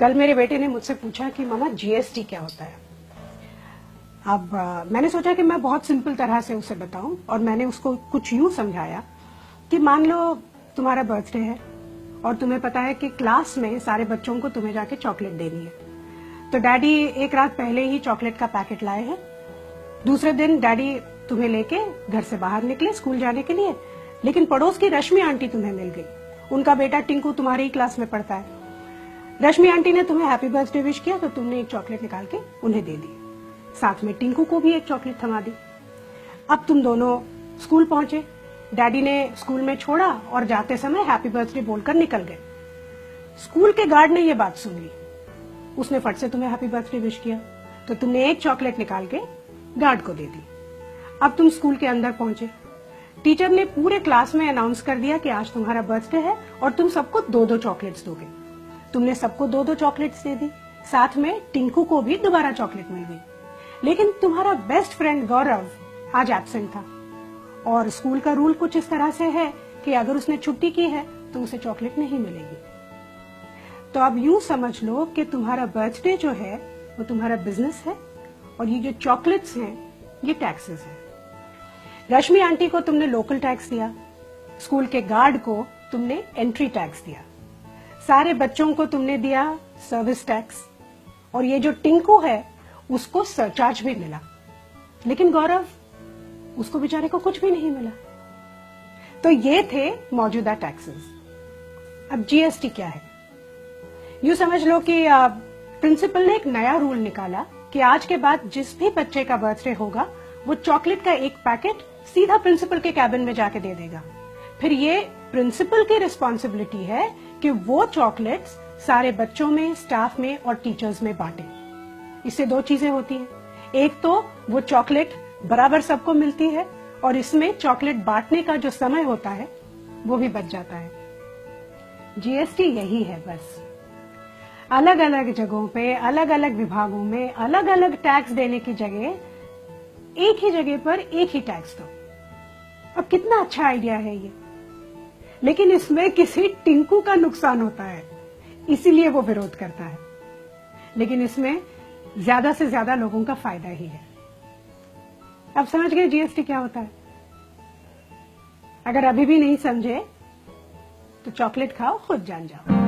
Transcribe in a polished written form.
कल मेरे बेटे ने मुझसे पूछा कि मामा जीएसटी क्या होता है। अब मैंने सोचा कि मैं बहुत सिंपल तरह से उसे बताऊं और मैंने उसको कुछ यूं समझाया कि मान लो तुम्हारा बर्थडे है और तुम्हें पता है कि क्लास में सारे बच्चों को तुम्हें जाके चॉकलेट देनी है, तो डैडी एक रात पहले ही चॉकलेट का पैकेट लाए हैं। दूसरे दिन डैडी तुम्हें लेके घर से बाहर निकले स्कूल जाने के लिए, लेकिन पड़ोस की रश्मि आंटी तुम्हें मिल गई। उनका बेटा टिंकू तुम्हारी ही क्लास में पढ़ता है। रश्मि आंटी ने तुम्हें हैप्पी बर्थडे विश किया तो तुमने एक चॉकलेट निकाल के उन्हें दे दी, साथ में टिंकू को भी एक चॉकलेट थमा दी। अब तुम दोनों स्कूल पहुंचे, डैडी ने स्कूल में छोड़ा और जाते समय हैप्पी बर्थडे बोलकर निकल गए। स्कूल के गार्ड ने ये बात सुन ली, उसने फट से तुम्हें हैप्पी बर्थडे विश किया तो तुमने एक चॉकलेट निकाल के गार्ड को दे दी। अब तुम स्कूल के अंदर पहुंचे, टीचर ने पूरे क्लास में अनाउंस कर दिया कि आज तुम्हारा बर्थडे है और तुम सबको 2-2 चॉकलेट्स दोगे। तुमने सबको 2-2 चॉकलेट्स दे दी, साथ में टिंकू को भी दोबारा चॉकलेट मिल गई। लेकिन तुम्हारा बेस्ट फ्रेंड गौरव आज एब्सेंट था और स्कूल का रूल कुछ इस तरह से है कि अगर उसने छुट्टी की है तो उसे चॉकलेट नहीं मिलेगी। तो अब यूं समझ लो कि तुम्हारा बर्थडे जो है वो तुम्हारा बिजनेस है और ये जो चॉकलेट्स हैं ये टैक्सेस हैं। रश्मि आंटी को तुमने लोकल टैक्स दिया, स्कूल के गार्ड को तुमने एंट्री टैक्स दिया, सारे बच्चों को तुमने दिया सर्विस टैक्स, और ये जो टिंकू है उसको सरचार्ज भी मिला। लेकिन गौरव, उसको बेचारे को कुछ भी नहीं मिला। तो ये थे मौजूदा टैक्सेस। अब जीएसटी क्या है? यूं समझ लो कि प्रिंसिपल ने एक नया रूल निकाला कि आज के बाद जिस भी बच्चे का बर्थडे होगा वो चॉकलेट का एक पैकेट सीधा प्रिंसिपल के कैबिन में जाके दे देगा। फिर ये प्रिंसिपल की रिस्पॉन्सिबिलिटी है कि वो चॉकलेट्स सारे बच्चों में, स्टाफ में और टीचर्स में बांटे। इससे 2 चीजें होती हैं, एक तो वो चॉकलेट बराबर सबको मिलती है और इसमें चॉकलेट बांटने का जो समय होता है वो भी बच जाता है। जीएसटी यही है बस। अलग अलग जगहों पे, अलग अलग विभागों में अलग अलग टैक्स देने की जगह एक ही जगह पर एक ही टैक्स दो। अब कितना अच्छा आइडिया है ये, लेकिन इसमें किसी टिंकू का नुकसान होता है, इसीलिए वो विरोध करता है। लेकिन इसमें ज्यादा से ज्यादा लोगों का फायदा ही है। अब समझ गए जीएसटी क्या होता है? अगर अभी भी नहीं समझे तो चॉकलेट खाओ, खुद जान जाओ।